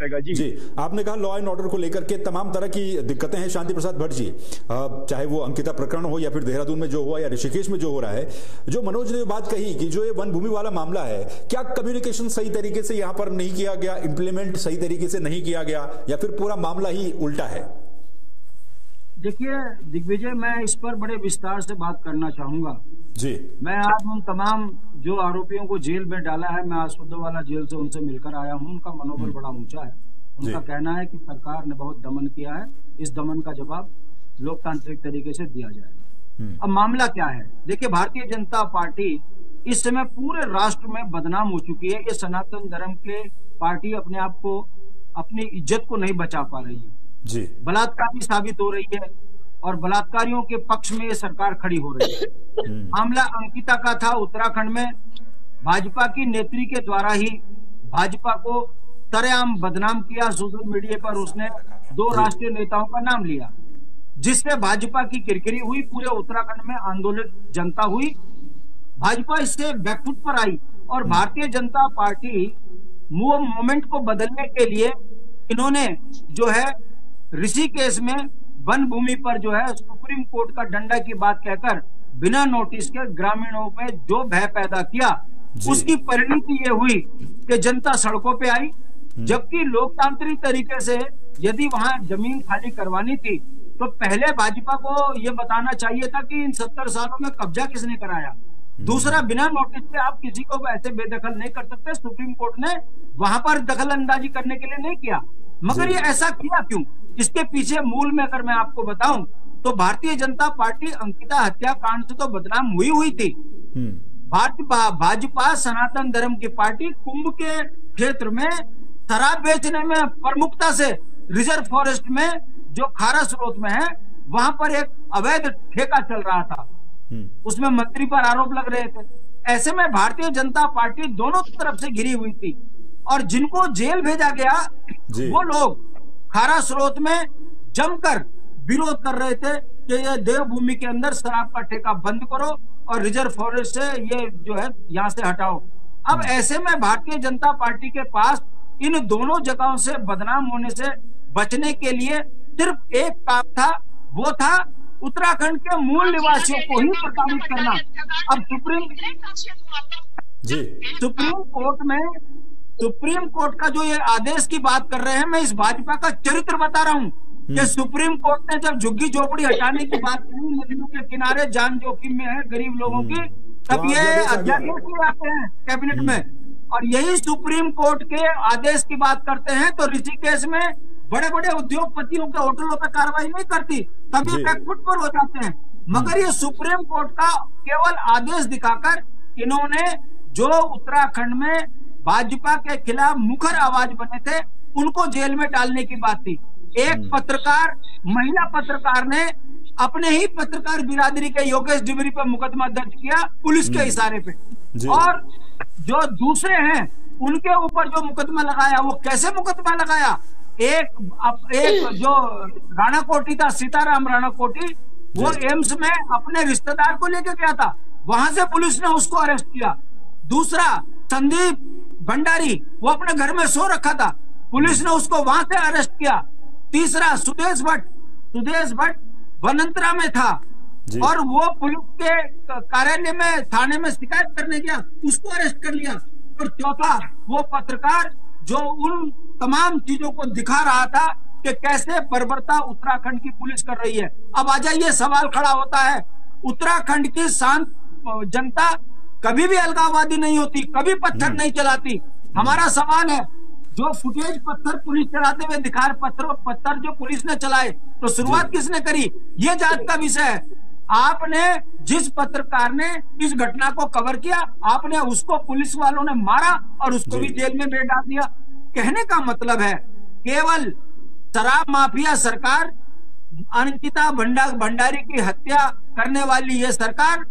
पड़ेगा। जी जी, आपने कहा लॉ एंड ऑर्डर को लेकर के तमाम तरह की दिक्कतें हैं शांति प्रसाद भट्ट जी, चाहे वो अंकिता प्रकरण हो या फिर देहरादून में जो हुआ या ऋषिकेश में जो हो रहा है। जो मनोज ने बात कही कि जो ये वन भूमि वाला मामला है, क्या कम्युनिकेशन सही तरीके से यहां पर नहीं किया गया, इंप्लीमेंट सही तरीके से नहीं किया गया, या फिर पूरा मामला ही उल्टा है? देखिए दिग्विजय, मैं इस पर बड़े विस्तार से बात करना चाहूंगा जी। मैं आज उन तमाम जो आरोपियों को जेल में डाला है, मैं आसुद्दोवाला जेल से उनसे मिलकर आया हूं। उनका मनोबल बड़ा ऊंचा है। उनका कहना है कि सरकार ने बहुत दमन किया है, इस दमन का जवाब लोकतांत्रिक तरीके से दिया जाए। अब मामला क्या है? देखिए, भारतीय जनता पार्टी इस समय पूरे राष्ट्र में बदनाम हो चुकी है। ये सनातन धर्म के पार्टी अपने आप को, अपनी इज्जत को नहीं बचा पा रही है जी। बलात्कारी साबित हो रही है और बलात्कारियों के पक्ष में ये सरकार खड़ी हो रही है। मामला अंकिता का था। उत्तराखंड में भाजपा की नेत्री के द्वारा ही भाजपा को सरेआम बदनाम किया। सोशल मीडिया पर उसने 2 राष्ट्रीय नेताओं का नाम लिया, जिससे भाजपा की किरकिरी हुई। पूरे उत्तराखंड में आंदोलित जनता हुई। भाजपा इससे बैकफुट पर आई और भारतीय जनता पार्टी मोमेंट को बदलने के लिए इन्होंने जो है ऋषिकेश में वन भूमि पर जो है सुप्रीम कोर्ट का डंडा की बात कहकर बिना नोटिस के ग्रामीणों में जो भय पैदा किया, उसकी परिणति ये हुई कि जनता सड़कों पे आई। जबकि लोकतांत्रिक तरीके से यदि वहां जमीन खाली करवानी थी तो पहले भाजपा को ये बताना चाहिए था कि इन 70 सालों में कब्जा किसने कराया। दूसरा, बिना नोटिस के आप किसी को ऐसे बेदखल नहीं कर सकते। सुप्रीम कोर्ट ने वहां पर दखल अंदाजी करने के लिए नहीं किया। मगर ये ऐसा किया क्यों? इसके पीछे मूल में अगर मैं आपको बताऊं तो भारतीय जनता पार्टी अंकिता हत्याकांड से तो बदनाम हुई थी। भाजपा सनातन धर्म की पार्टी कुंभ के क्षेत्र में शराब बेचने में प्रमुखता से रिजर्व फॉरेस्ट में जो खारा स्रोत में है वहां पर एक अवैध ठेका चल रहा था। उसमें मंत्री पर आरोप लग रहे थे। ऐसे में भारतीय जनता पार्टी दोनों तरफ से घिरी हुई थी और जिनको जेल भेजा गया वो लोग खारा स्रोत में जमकर विरोध कर रहे थे कि ये देवभूमि के अंदर शराब का ठेका बंद करो और रिजर्व फॉरेस्ट से ये जो है यहां से हटाओ। अब ऐसे में भारतीय जनता पार्टी के पास इन दोनों जगहों से बदनाम होने से बचने के लिए सिर्फ एक काम था, वो था उत्तराखंड के मूल निवासियों को ही प्रताड़ित करना। अब सुप्रीम कोर्ट का जो ये आदेश की बात कर रहे हैं, मैं इस भाजपा का चरित्र बता रहा हूं कि सुप्रीम कोर्ट ने जब झुग्गी झोपड़ी हटाने की बात की, नदियों के किनारे जान जोखिम में है गरीब लोगों की, तब ये अध्यादेश ले आते हैं कैबिनेट में। और यही सुप्रीम कोर्ट के आदेश की बात करते हैं तो ऋषिकेश में बड़े बड़े उद्योगपतियों के होटलों पर कार्रवाई नहीं करती, तभी बैकफुट पर हो जाते हैं। मगर ये सुप्रीम कोर्ट का केवल आदेश दिखाकर इन्होंने जो उत्तराखंड में भाजपा के खिलाफ मुखर आवाज बने थे उनको जेल में डालने की बात थी। एक पत्रकार, महिला पत्रकार ने अपने ही पत्रकार बिरादरी के योगेश डिबरी पर मुकदमा दर्ज किया पुलिस के इशारे पे, और जो दूसरे हैं उनके ऊपर जो मुकदमा लगाया, वो कैसे मुकदमा लगाया? एक जो राणा कोटी था, सीताराम राणा कोटी, वो एम्स में अपने रिश्तेदार को लेकर गया था, वहां से पुलिस ने उसको अरेस्ट किया। दूसरा संदीप भंडारी, वो अपने घर में सो रखा था, पुलिस ने उसको वहां से अरेस्ट किया। तीसरा सुदेश भट्ट वनंतरा में था और वो पुलिस के कार्यालय में, थाने में शिकायत करने गया, उसको अरेस्ट कर लिया। और चौथा वो पत्रकार जो उन तमाम चीजों को दिखा रहा था कि कैसे बर्बरता उत्तराखंड की पुलिस कर रही है। अब आ जाइए, सवाल खड़ा होता है, उत्तराखंड की शांत जनता कभी भी अलगाववादी नहीं होती, कभी पत्थर नहीं चलाती। हमारा सवाल है, जो फुटेज पत्थर पुलिस चलाते हुए दिखा, पत्थर जो पुलिस ने चलाए, तो शुरुआत किसने करी? ये जांच का विषय है। आपने जिस पत्रकार ने इस घटना को कवर किया, आपने उसको पुलिस वालों ने मारा और उसको भी जेल में डाल दिया। कहने का मतलब है, केवल शराब माफिया सरकार, अंकिता भंडारी की हत्या करने वाली ये सरकार,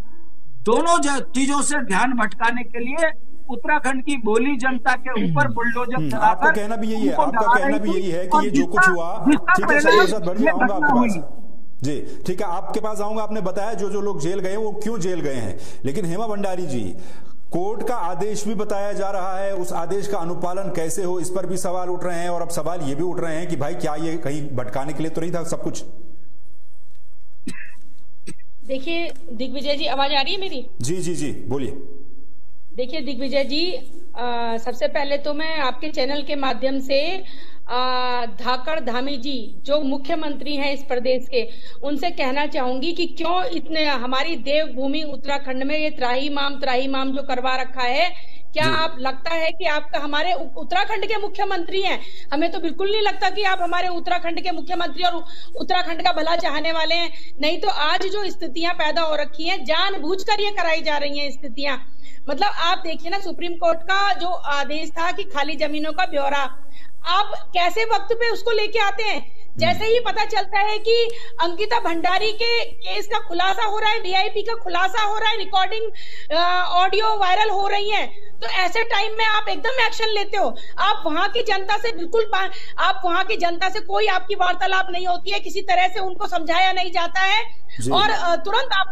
दोनों चीजों से ध्यान भटकाने के लिए उत्तराखंड की भोली जनता के ऊपर बुलडोजर चलाकर, आपका कहना भी यही है, आपका कहना भी यही है कि ये जो कुछ हुआ, ठीक है सर, बढ़ जाऊंगा आपके पास जी, ठीक है आपके पास आऊंगा। आपने बताया जो जो लोग जेल गए वो क्यों जेल गए हैं, लेकिन हेमा भंडारी जी, कोर्ट का आदेश भी बताया जा रहा है, उस आदेश का अनुपालन कैसे हो इस पर भी सवाल उठ रहे हैं, और अब सवाल ये भी उठ रहे हैं कि भाई क्या ये कहीं भटकाने के लिए तो नहीं था सब कुछ। देखिए दिग्विजय जी, आवाज आ रही है मेरी? जी जी जी बोलिए। देखिए दिग्विजय जी, सबसे पहले तो मैं आपके चैनल के माध्यम से धाकड़ धामी जी जो मुख्यमंत्री हैं इस प्रदेश के, उनसे कहना चाहूंगी कि क्यों इतने हमारी देवभूमि उत्तराखंड में ये त्राही माम जो करवा रखा है। क्या आप लगता है कि आप हमारे उत्तराखंड के मुख्यमंत्री हैं? हमें तो बिल्कुल नहीं लगता कि आप हमारे उत्तराखंड के मुख्यमंत्री और उत्तराखंड का भला चाहने वाले हैं। नहीं तो आज जो स्थितियां पैदा हो रखी हैं, जानबूझकर ये कराई जा रही हैं स्थितियां। मतलब आप देखिए ना, सुप्रीम कोर्ट का जो आदेश था कि खाली जमीनों का ब्यौरा, आप कैसे वक्त पे उसको लेके आते हैं। जैसे ही पता चलता है कि अंकिता भंडारी के केस का खुलासा हो रहा है, वीआईपी का खुलासा हो रहा है, रिकॉर्डिंग ऑडियो वायरल हो रही है, तो ऐसे टाइम में आप एकदम एक्शन लेते हो। आप वहां की जनता से बिल्कुल, आप वहां की जनता से कोई आपकी वार्तालाप नहीं होती है, किसी तरह से उनको समझाया नहीं जाता है और तुरंत आपका